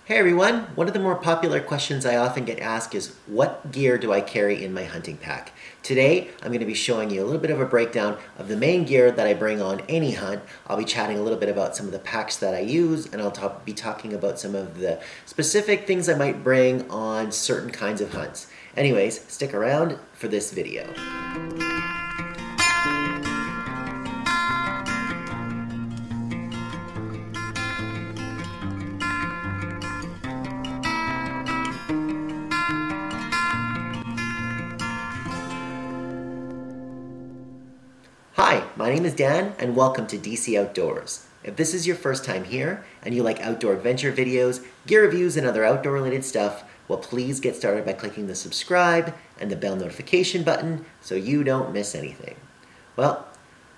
Hey everyone! One of the more popular questions I often get asked is, what gear do I carry in my hunting pack? Today, I'm going to be showing you a little bit of a breakdown of the main gear that I bring on any hunt. I'll be chatting a little bit about some of the packs that I use, and I'll be talking about some of the specific things I might bring on certain kinds of hunts. Anyways, stick around for this video. Hi, my name is Dan and welcome to DC Outdoors. If this is your first time here and you like outdoor adventure videos, gear reviews, and other outdoor related stuff, well, please get started by clicking the subscribe and the bell notification button so you don't miss anything. Well,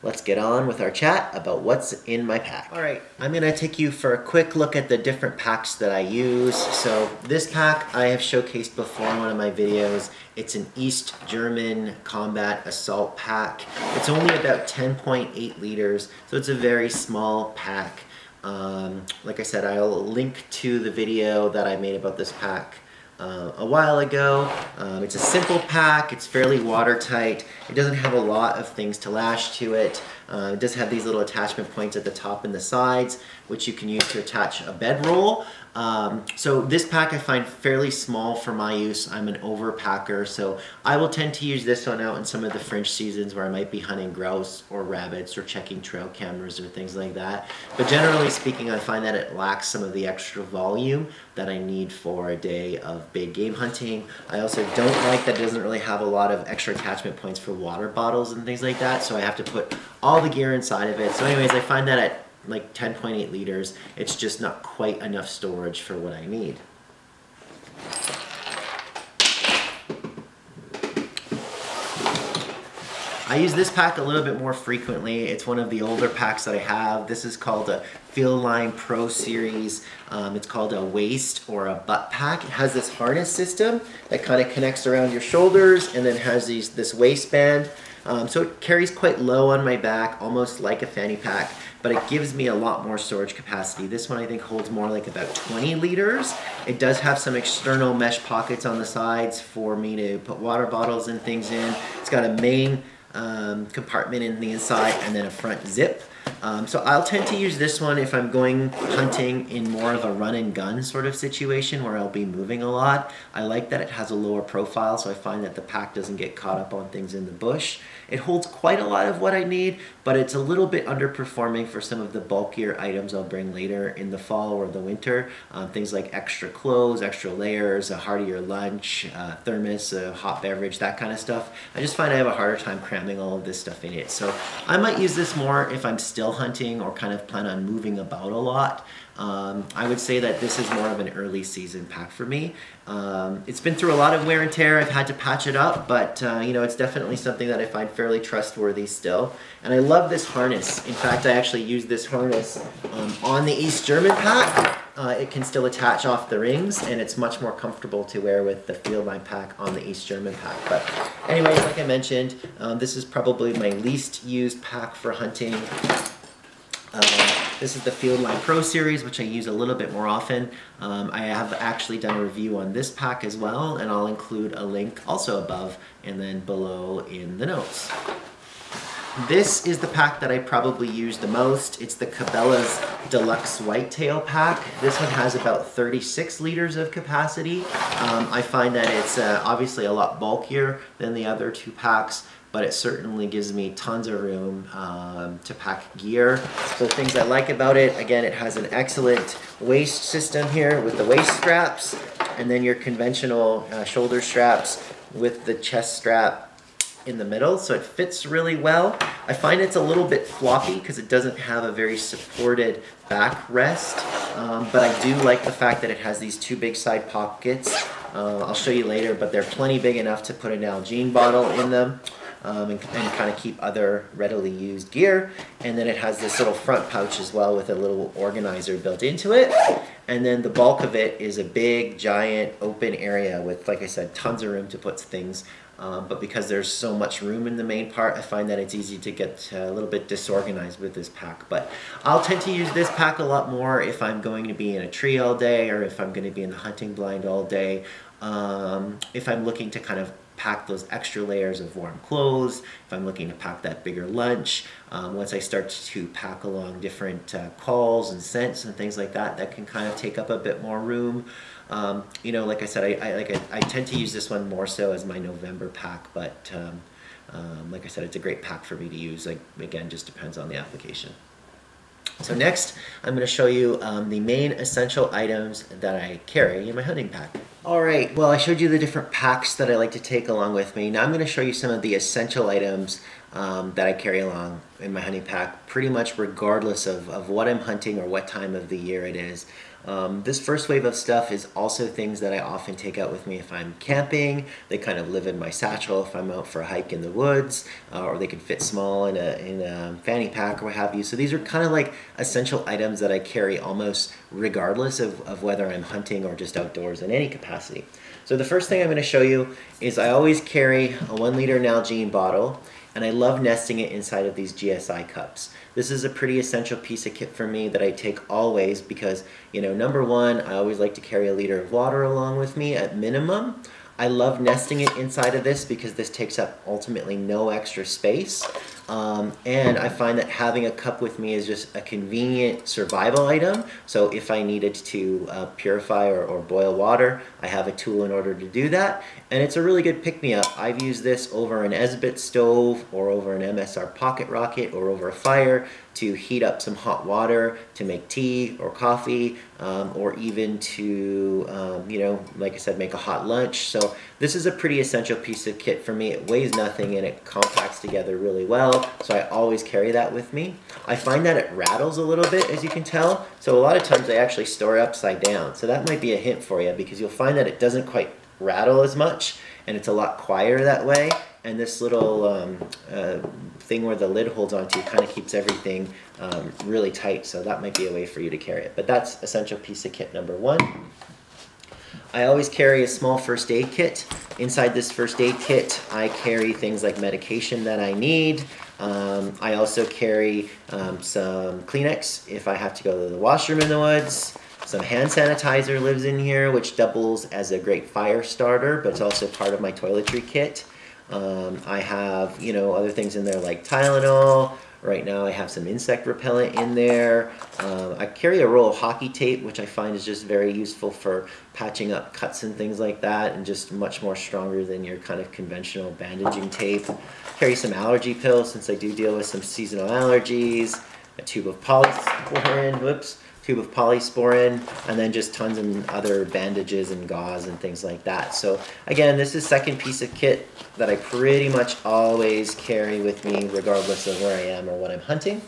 let's get on with our chat about what's in my pack. All right, I'm gonna take you for a quick look at the different packs that I use. So this pack I have showcased before in one of my videos. It's an East German Combat Assault pack. It's only about 10.8 liters, so it's a very small pack. Like I said, I'll link to the video that I made about this pack a while ago. It's a simple pack, it's fairly watertight, it doesn't have a lot of things to lash to it. It does have these little attachment points at the top and the sides, which you can use to attach a bedroll. So this pack I find fairly small for my use. I'm an overpacker, so I will tend to use this one out in some of the fringe seasons where I might be hunting grouse or rabbits or checking trail cameras or things like that. But generally speaking, I find that it lacks some of the extra volume that I need for a day of big game hunting. I also don't like that it doesn't really have a lot of extra attachment points for water bottles and things like that, so I have to put all the gear inside of it. So anyways, I find that at like 10.8 liters, it's just not quite enough storage for what I need. I use this pack a little bit more frequently. It's one of the older packs that I have. This is called a Fieldline Pro Series. It's called a waist or a butt pack. It has this harness system that kind of connects around your shoulders and then has this waistband. So it carries quite low on my back, almost like a fanny pack, but it gives me a lot more storage capacity. This one I think holds more like about 20 liters. It does have some external mesh pockets on the sides for me to put water bottles and things in. It's got a main compartment in the inside and then a front zip. So I'll tend to use this one if I'm going hunting in more of a run and gun sort of situation where I'll be moving a lot. I like that it has a lower profile, so I find that the pack doesn't get caught up on things in the bush. It holds quite a lot of what I need, but it's a little bit underperforming for some of the bulkier items I'll bring later in the fall or the winter. Things like extra clothes, extra layers, a heartier lunch, thermos, a hot beverage, that kind of stuff. I just find I have a harder time cramming all of this stuff in it. So I might use this more if I'm still hunting or kind of plan on moving about a lot. I would say that this is more of an early season pack for me. It's been through a lot of wear and tear. I've had to patch it up, but you know, it's definitely something that I find fairly trustworthy still. And I love this harness. In fact, I actually use this harness on the East German pack. It can still attach off the rings, and it's much more comfortable to wear with the Fieldline pack on the East German pack. But anyways, like I mentioned, this is probably my least used pack for hunting. This is the Fieldline Pro Series, which I use a little bit more often. I have actually done a review on this pack as well, and I'll include a link also above and then below in the notes. This is the pack that I probably use the most. It's the Cabela's Deluxe Whitetail pack. This one has about 36 liters of capacity. I find that it's obviously a lot bulkier than the other two packs, but it certainly gives me tons of room to pack gear. So things I like about it, again, it has an excellent waist system here with the waist straps, and then your conventional shoulder straps with the chest strap in the middle, so it fits really well. I find it's a little bit floppy because it doesn't have a very supported backrest, but I do like the fact that it has these two big side pockets. I'll show you later, but they're plenty big enough to put an Nalgene bottle in them. And kind of keep other readily used gear. And then it has this little front pouch as well with a little organizer built into it. And then the bulk of it is a big, giant, open area with, like I said, tons of room to put things but because there's so much room in the main part, I find that it's easy to get a little bit disorganized with this pack. But I'll tend to use this pack a lot more if I'm going to be in a tree all day, or if I'm going to be in the hunting blind all day. If I'm looking to kind of pack those extra layers of warm clothes, if I'm looking to pack that bigger lunch, once I start to pack along different calls and scents and things like that, that can kind of take up a bit more room. You know, like I said, I tend to use this one more so as my November pack, but like I said, it's a great pack for me to use. Like, again, just depends on the application. So next, I'm going to show you the main essential items that I carry in my hunting pack. All right, well, I showed you the different packs that I like to take along with me. Now I'm going to show you some of the essential items that I carry along in my hunting pack, pretty much regardless of what I'm hunting or what time of the year it is. This first wave of stuff is also things that I often take out with me if I'm camping. They kind of live in my satchel if I'm out for a hike in the woods, or they can fit small in a fanny pack or what have you. So these are kind of like essential items that I carry almost regardless of whether I'm hunting or just outdoors in any capacity. So the first thing I'm going to show you is I always carry a 1 liter Nalgene bottle, and I love nesting it inside of these GSI cups. This is a pretty essential piece of kit for me that I take always because, you know, number one, I always like to carry a liter of water along with me at minimum. I love nesting it inside of this because this takes up ultimately no extra space. And I find that having a cup with me is just a convenient survival item. So if I needed to purify or boil water, I have a tool in order to do that. And it's a really good pick-me-up. I've used this over an Esbit stove or over an MSR Pocket Rocket or over a fire to heat up some hot water to make tea or coffee, or even to, you know, like I said, make a hot lunch. So this is a pretty essential piece of kit for me. It weighs nothing and it compacts together really well, so I always carry that with me. I find that it rattles a little bit, as you can tell, so a lot of times I actually store it upside down. So that might be a hint for you, because you'll find that it doesn't quite rattle as much and it's a lot quieter that way. And this little thing where the lid holds onto kind of keeps everything really tight, so that might be a way for you to carry it. But that's essential piece of kit number one. I always carry a small first aid kit. Inside this first aid kit, I carry things like medication that I need. I also carry some Kleenex if I have to go to the washroom in the woods. Some hand sanitizer lives in here, which doubles as a great fire starter, but it's also part of my toiletry kit. I have, you know, other things in there like Tylenol. Right now I have some insect repellent in there. I carry a roll of hockey tape, which I find is just very useful for patching up cuts and things like that, and just much more stronger than your kind of conventional bandaging tape. Carry some allergy pills since I do deal with some seasonal allergies. A tube of polysporin, and then just tons of other bandages and gauze and things like that. So again, this is second piece of kit that I pretty much always carry with me regardless of where I am or what I'm hunting.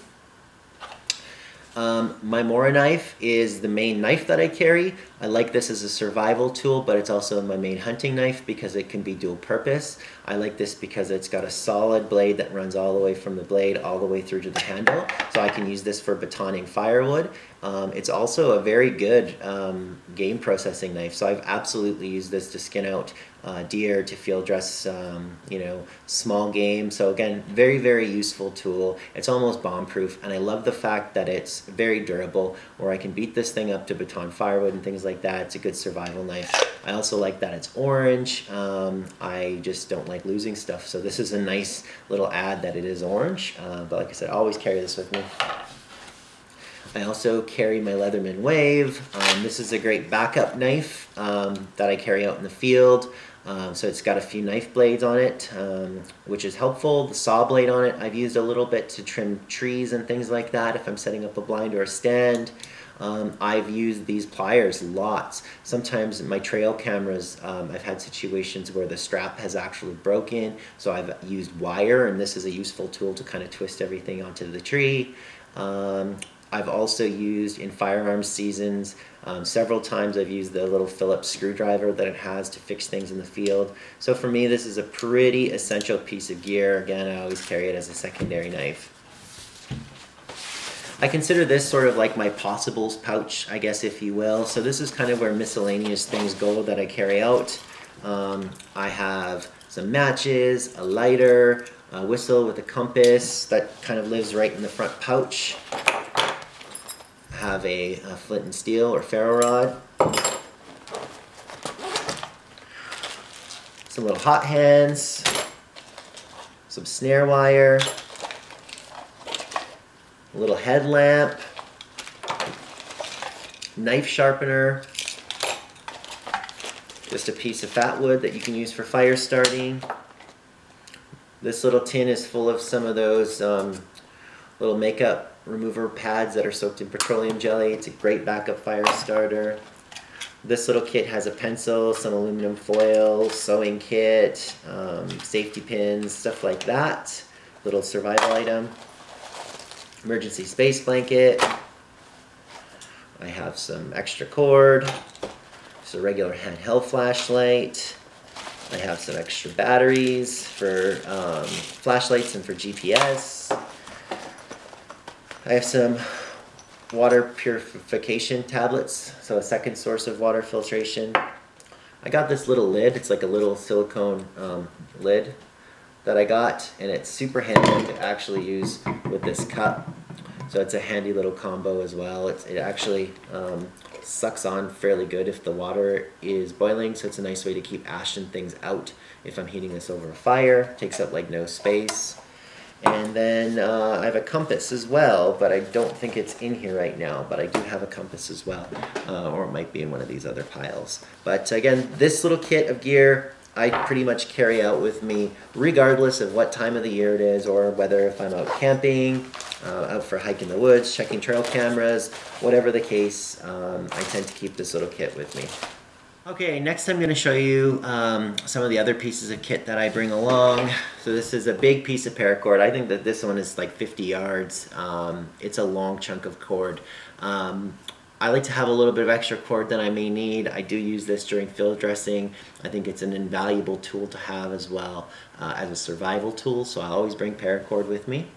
My Mora knife is the main knife that I carry. I like this as a survival tool, but it's also my main hunting knife because it can be dual purpose. I like this because it's got a solid blade that runs all the way from the blade all the way through to the handle, so I can use this for batoning firewood. It's also a very good game processing knife, so I've absolutely used this to skin out deer, to field dress, you know, small game. So again, very, very useful tool. It's almost bomb proof, and I love the fact that it's very durable, where I can beat this thing up to baton firewood and things like that. It's a good survival knife. I also like that it's orange. I just don't like losing stuff, so this is a nice little add that it is orange, but like I said, I always carry this with me. I also carry my Leatherman Wave. This is a great backup knife that I carry out in the field. So it's got a few knife blades on it, which is helpful. The saw blade on it I've used a little bit to trim trees and things like that if I'm setting up a blind or a stand. I've used these pliers lots. Sometimes in my trail cameras, I've had situations where the strap has actually broken, so I've used wire, and this is a useful tool to kind of twist everything onto the tree. I've also used in firearms seasons, several times I've used the little Phillips screwdriver that it has to fix things in the field. So for me, this is a pretty essential piece of gear. Again, I always carry it as a secondary knife. I consider this sort of like my possibles pouch, I guess, if you will. So this is kind of where miscellaneous things go that I carry out. I have some matches, a lighter, a whistle with a compass that kind of lives right in the front pouch. I have a flint and steel or ferro rod. Some little hot hands, some snare wire, a little headlamp, knife sharpener, just a piece of fat wood that you can use for fire starting. This little tin is full of some of those little makeup remover pads that are soaked in petroleum jelly. It's a great backup fire starter. This little kit has a pencil, some aluminum foil, sewing kit, safety pins, stuff like that. Little survival item. Emergency space blanket. I have some extra cord. Just a regular handheld flashlight. I have some extra batteries for flashlights and for GPS. I have some water purification tablets, so a second source of water filtration. I got this little lid. It's like a little silicone lid that I got, and it's super handy to actually use with this cup. So it's a handy little combo as well. It actually sucks on fairly good if the water is boiling, so it's a nice way to keep ash and things out if I'm heating this over a fire. Takes up like no space. And then I have a compass as well, but I don't think it's in here right now, but I do have a compass as well, or it might be in one of these other piles. But again, this little kit of gear I pretty much carry out with me regardless of what time of the year it is, or whether if I'm out camping, out for a hike in the woods, checking trail cameras, whatever the case, I tend to keep this little kit with me. Okay, next I'm going to show you some of the other pieces of kit that I bring along. So this is a big piece of paracord. I think that this one is like 50 yards. It's a long chunk of cord. I like to have a little bit of extra cord than I may need. I do use this during field dressing. I think it's an invaluable tool to have as well as a survival tool, so I always bring paracord with me.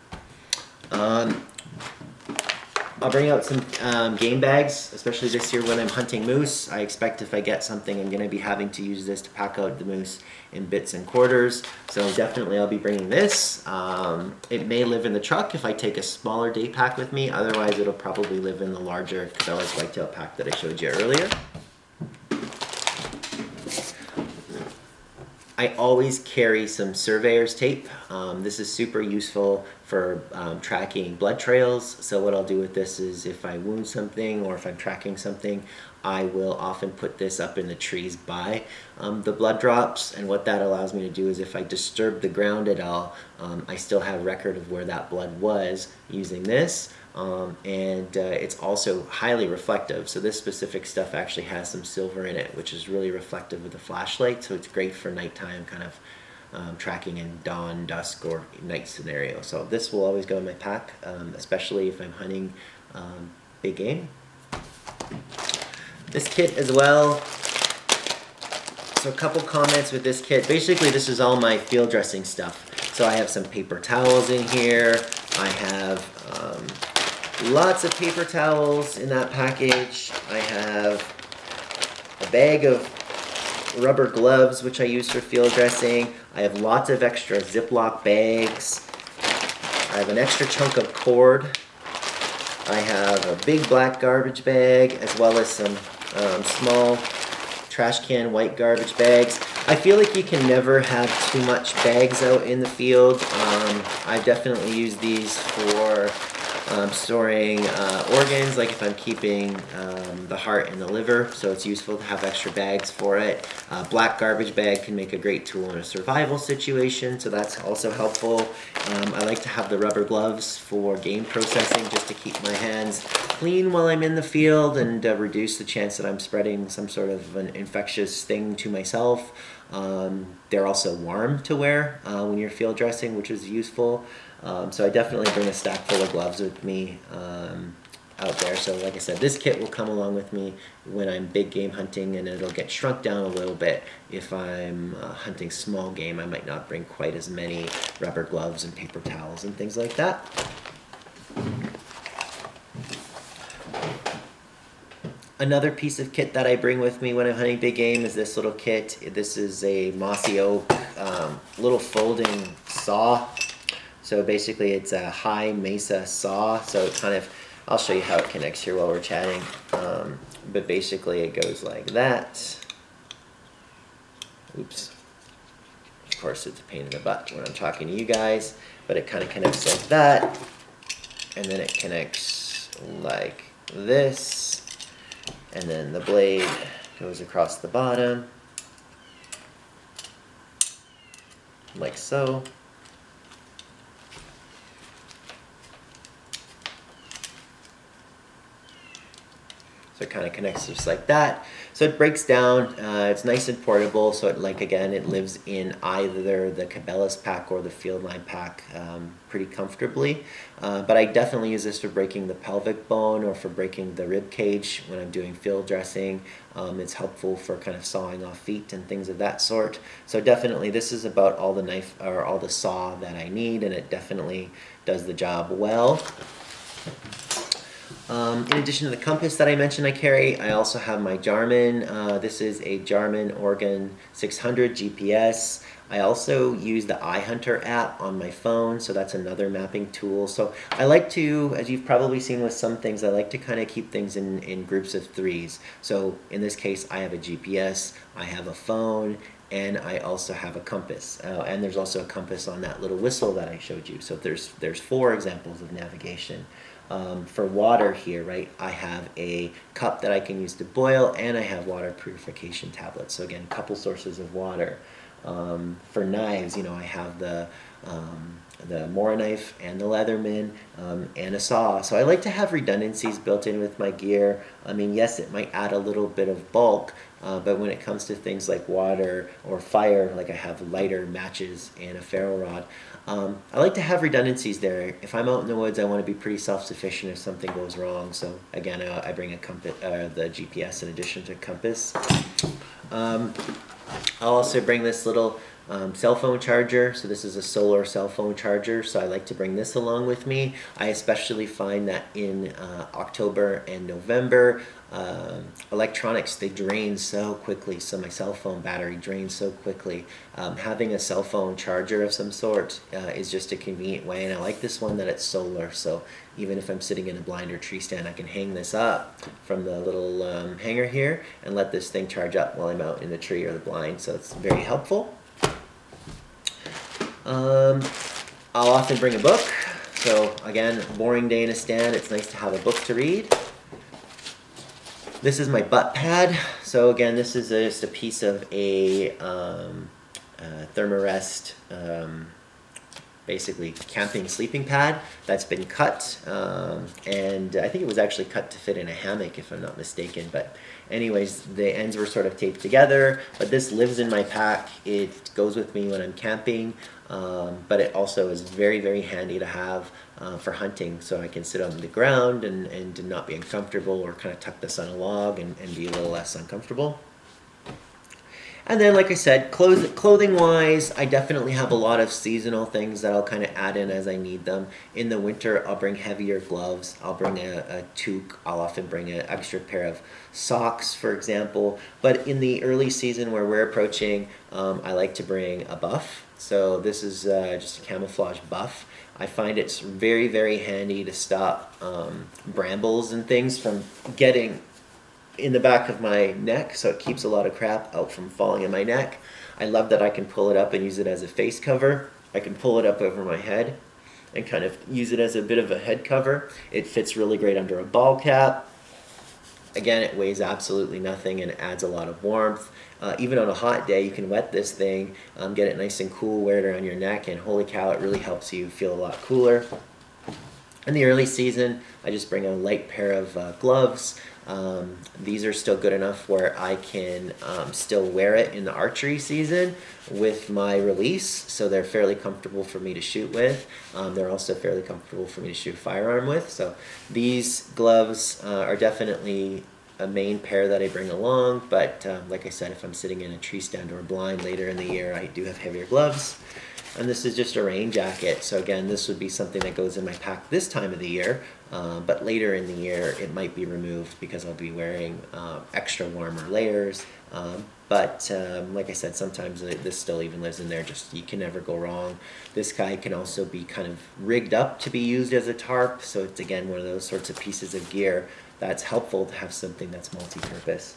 I'll bring out some game bags, especially this year when I'm hunting moose. I expect if I get something, I'm going to be having to use this to pack out the moose in bits and quarters. So definitely I'll be bringing this. It may live in the truck if I take a smaller day pack with me. Otherwise, it'll probably live in the larger Cabela's whitetail pack that I showed you earlier. I always carry some surveyor's tape. This is super useful for tracking blood trails. So what I'll do with this is if I wound something or if I'm tracking something, I will often put this up in the trees by the blood drops. And what that allows me to do is if I disturb the ground at all, I still have record of where that blood was using this. It's also highly reflective, so this specific stuff actually has some silver in it, which is really reflective with the flashlight, so it's great for nighttime kind of tracking in dawn, dusk, or night scenario. So this will always go in my pack, especially if I'm hunting big game. This kit as well. So a couple comments with this kit. Basically this is all my field dressing stuff. So I have some paper towels in here. I have lots of paper towels in that package. I have a bag of rubber gloves, which I use for field dressing. I have lots of extra Ziploc bags. I have an extra chunk of cord. I have a big black garbage bag, as well as some small trash can white garbage bags. I feel like you can never have too much bags out in the field. I definitely use these for storing organs, like if I'm keeping the heart and the liver, so it's useful to have extra bags for it. Black garbage bag can make a great tool in a survival situation, so that's also helpful. I like to have the rubber gloves for game processing, just to keep my hands clean while I'm in the field and reduce the chance that I'm spreading some sort of an infectious thing to myself. They're also warm to wear when you're field dressing, which is useful. So I definitely bring a stack full of gloves with me out there. So like I said, this kit will come along with me when I'm big game hunting, and it'll get shrunk down a little bit. If I'm hunting small game, I might not bring quite as many rubber gloves and paper towels and things like that. Another piece of kit that I bring with me when I'm hunting big game is this little kit. This is a mossy oak little folding saw. So basically it's a high mesa saw. So it kind of, I'll show you how it connects here while we're chatting. But basically it goes like that. Oops. Of course it's a pain in the butt when I'm talking to you guys, but it kind of connects like that. And then it connects like this. And then the blade goes across the bottom, like so. So it kind of connects just like that. So it breaks down, it's nice and portable, so it, like again, it lives in either the Cabela's pack or the Fieldline pack pretty comfortably. But I definitely use this for breaking the pelvic bone or for breaking the rib cage when I'm doing field dressing. It's helpful for kind of sawing off feet and things of that sort. So definitely this is about all the knife or all the saw that I need, and it definitely does the job well. In addition to the compass that I mentioned I carry, I also have my Jarman. This is a Jarman Organ 600 GPS. I also use the iHunter app on my phone, so that's another mapping tool. So I like to, as you've probably seen with some things, I like to kind of keep things in groups of threes. So in this case, I have a GPS, I have a phone, and I also have a compass. And there's also a compass on that little whistle that I showed you. So there's 4 examples of navigation. For water here, right, I have a cup that I can use to boil, and I have water purification tablets. So again, a couple sources of water. For knives, you know, I have the Mora knife and the Leatherman and a saw. So I like to have redundancies built in with my gear. I mean, yes, it might add a little bit of bulk, but when it comes to things like water or fire, like I have lighter matches and a ferro rod, I like to have redundancies there. If I'm out in the woods, I want to be pretty self-sufficient if something goes wrong. So again, I bring a compass, the GPS in addition to compass. I'll also bring this little cell phone charger. So this is a solar cell phone charger, so I like to bring this along with me. I especially find that in October and November, electronics, they drain so quickly. So my cell phone battery drains so quickly. Having a cell phone charger of some sort is just a convenient way, and I like this one that it's solar, so even if I'm sitting in a blind or tree stand, I can hang this up from the little hanger here and let this thing charge up while I'm out in the tree or the blind, so it's very helpful. I'll often bring a book. So again, boring day in a stand, it's nice to have a book to read. This is my butt pad. So again, this is just a piece of a Thermarest, basically camping sleeping pad that's been cut, and I think it was actually cut to fit in a hammock if I'm not mistaken, but anyways, the ends were sort of taped together, but this lives in my pack. It goes with me when I'm camping, but it also is very, very handy to have for hunting, so I can sit on the ground and not be uncomfortable, or kind of tuck this on a log and be a little less uncomfortable. And then, like I said, clothing-wise, I definitely have a lot of seasonal things that I'll kind of add in as I need them. In the winter, I'll bring heavier gloves. I'll bring a toque. I'll often bring an extra pair of socks, for example. But in the early season where we're approaching, I like to bring a buff. So this is just a camouflage buff. I find it's very, very handy to stop brambles and things from getting in the back of my neck, so it keeps a lot of crap out from falling in my neck. I love that I can pull it up and use it as a face cover. I can pull it up over my head and kind of use it as a bit of a head cover. It fits really great under a ball cap. Again, it weighs absolutely nothing and it adds a lot of warmth. Even on a hot day, you can wet this thing, get it nice and cool, wear it around your neck, and holy cow, it really helps you feel a lot cooler. In the early season, I just bring a light pair of gloves. These are still good enough where I can still wear it in the archery season with my release, so they're fairly comfortable for me to shoot with. They're also fairly comfortable for me to shoot a firearm with. So these gloves are definitely a main pair that I bring along, but like I said, if I'm sitting in a tree stand or a blind later in the year, I do have heavier gloves. And this is just a rain jacket. So again, this would be something that goes in my pack this time of the year, but later in the year it might be removed because I'll be wearing extra warmer layers. But like I said, sometimes this still even lives in there. Just, you can never go wrong. This guy can also be kind of rigged up to be used as a tarp. So it's, again, one of those sorts of pieces of gear that's helpful to have something that's multi-purpose.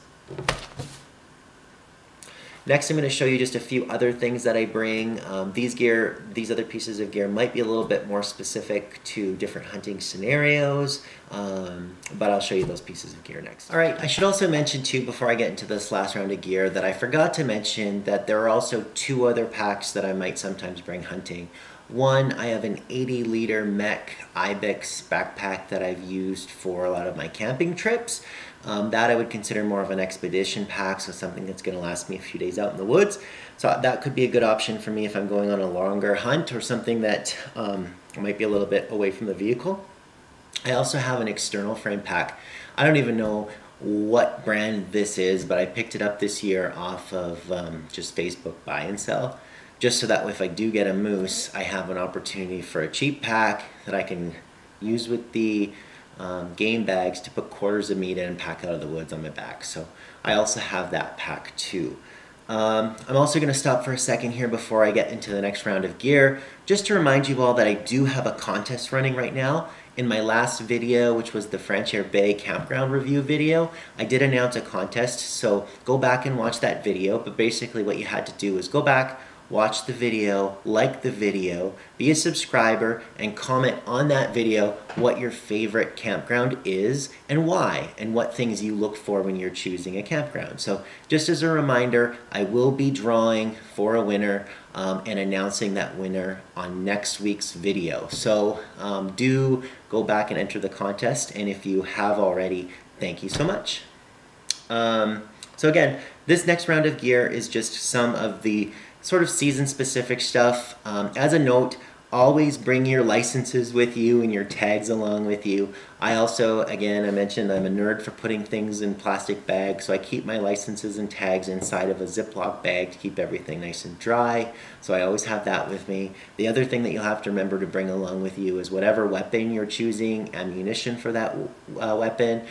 Next, I'm going to show you just a few other things that I bring. These other pieces of gear might be a little bit more specific to different hunting scenarios, but I'll show you those pieces of gear next. All right, I should also mention too, before I get into this last round of gear, that I forgot to mention that there are also two other packs that I might sometimes bring hunting. One, I have an 80-liter Mech Ibex backpack that I've used for a lot of my camping trips. That I would consider more of an expedition pack, so something that's going to last me a few days out in the woods. So that could be a good option for me if I'm going on a longer hunt or something that might be a little bit away from the vehicle. I also have an external frame pack. I don't even know what brand this is, but I picked it up this year off of just Facebook buy and sell, just so that if I do get a moose, I have an opportunity for a cheap pack that I can use with the game bags to put quarters of meat in and pack out of the woods on my back. So I also have that pack too. I'm also going to stop for a second here before I get into the next round of gear, just to remind you all that I do have a contest running right now. In my last video, which was the Franchère Bay campground review video, I did announce a contest, so go back and watch that video. But basically what you had to do is go back, watch the video, like the video, be a subscriber, and comment on that video what your favorite campground is and why, and what things you look for when you're choosing a campground. So just as a reminder, I will be drawing for a winner and announcing that winner on next week's video. So do go back and enter the contest, and if you have already, thank you so much. So again, this next round of gear is just some of the sort of season-specific stuff. As a note, always bring your licenses with you and your tags along with you. I also, again, I mentioned I'm a nerd for putting things in plastic bags, so I keep my licenses and tags inside of a Ziploc bag to keep everything nice and dry. So I always have that with me. The other thing that you'll have to remember to bring along with you is whatever weapon you're choosing, ammunition for that weapon.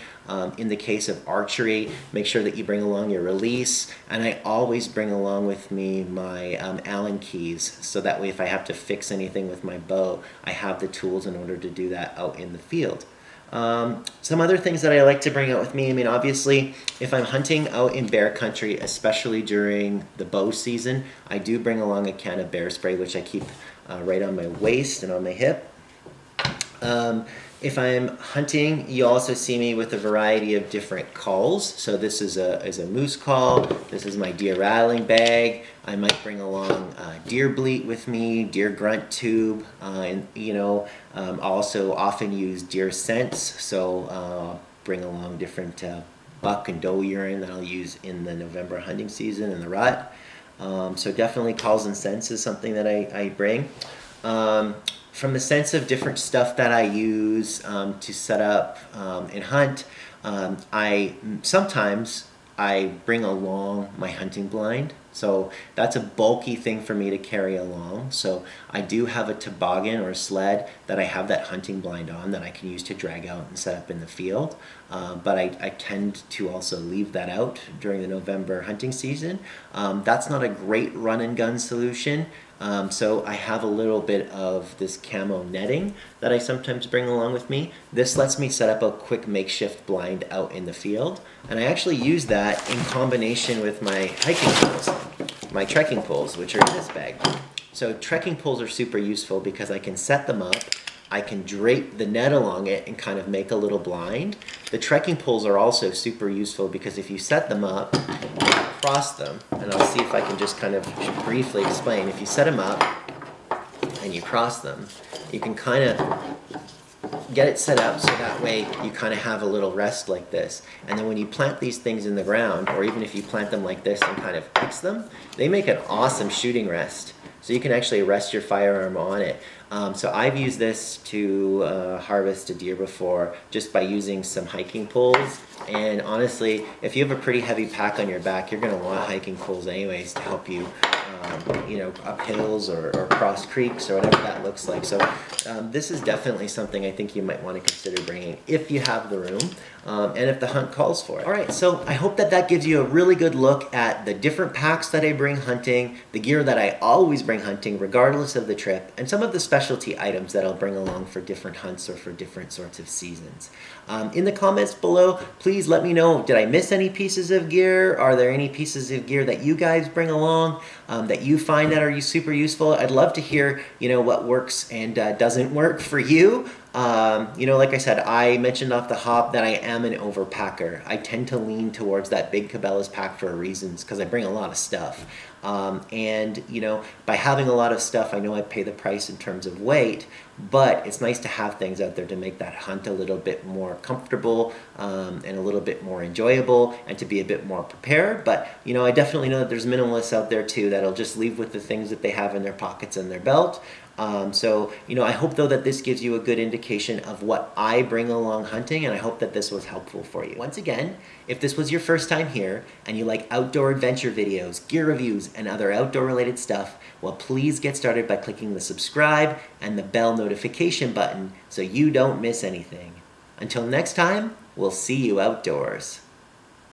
In the case of archery, make sure that you bring along your release, and I always bring along with me my Allen keys, so that way if I have to fix anything with my bow, I have the tools in order to do that out in the field. Some other things that I like to bring out with me, I mean, obviously, if I'm hunting out in bear country, especially during the bow season, I do bring along a can of bear spray, which I keep right on my waist and on my hip. If I'm hunting, you also see me with a variety of different calls. So this is a moose call. This is my deer rattling bag. I might bring along deer bleat with me, deer grunt tube, and also often use deer scents. So bring along different buck and doe urine that I'll use in the November hunting season in the rut. So definitely calls and scents is something that I bring. From the sense of different stuff that I use to set up and hunt, sometimes I bring along my hunting blind. So that's a bulky thing for me to carry along. So I do have a toboggan or a sled that I have that hunting blind on that I can use to drag out and set up in the field. But I tend to also leave that out during the November hunting season. That's not a great run and gun solution. So I have a little bit of this camo netting that I sometimes bring along with me. This lets me set up a quick makeshift blind out in the field, and I actually use that in combination with my hiking poles, my trekking poles, which are in this bag. So trekking poles are super useful because I can set them up, I can drape the net along it and kind of make a little blind. The trekking poles are also super useful because if you set them up, cross them, and I'll see if I can just kind of briefly explain. If you set them up and you cross them, you can kind of get it set up so that way you kind of have a little rest like this. And then when you plant these things in the ground, or even if you plant them like this and kind of fix them, they make an awesome shooting rest. So you can actually rest your firearm on it. So I've used this to harvest a deer before just by using some hiking poles. And honestly, if you have a pretty heavy pack on your back, you're going to want hiking poles anyways to help you up hills or across creeks or whatever that looks like. So this is definitely something I think you might want to consider bringing if you have the room and if the hunt calls for it. All right, so I hope that gives you a really good look at the different packs that I bring hunting, the gear that I always bring hunting regardless of the trip, and some of the specialty items that I'll bring along for different hunts or for different sorts of seasons. In the comments below, please let me know, did I miss any pieces of gear? Are there any pieces of gear that you guys bring along that you find that are super useful? I'd love to hear, what works and doesn't work for you. Like I said, I mentioned off the hop that I am an overpacker. I tend to lean towards that big Cabela's pack for reasons because I bring a lot of stuff. By having a lot of stuff, I know I pay the price in terms of weight, but it's nice to have things out there to make that hunt a little bit more comfortable and a little bit more enjoyable and to be a bit more prepared. But, I definitely know that there's minimalists out there too that'll just leave with the things that they have in their pockets and their belt. I hope though that this gives you a good indication of what I bring along hunting, and I hope that this was helpful for you. Once again, if this was your first time here and you like outdoor adventure videos, gear reviews, and other outdoor related stuff, well, please get started by clicking the subscribe and the bell notification button so you don't miss anything. Until next time, we'll see you outdoors.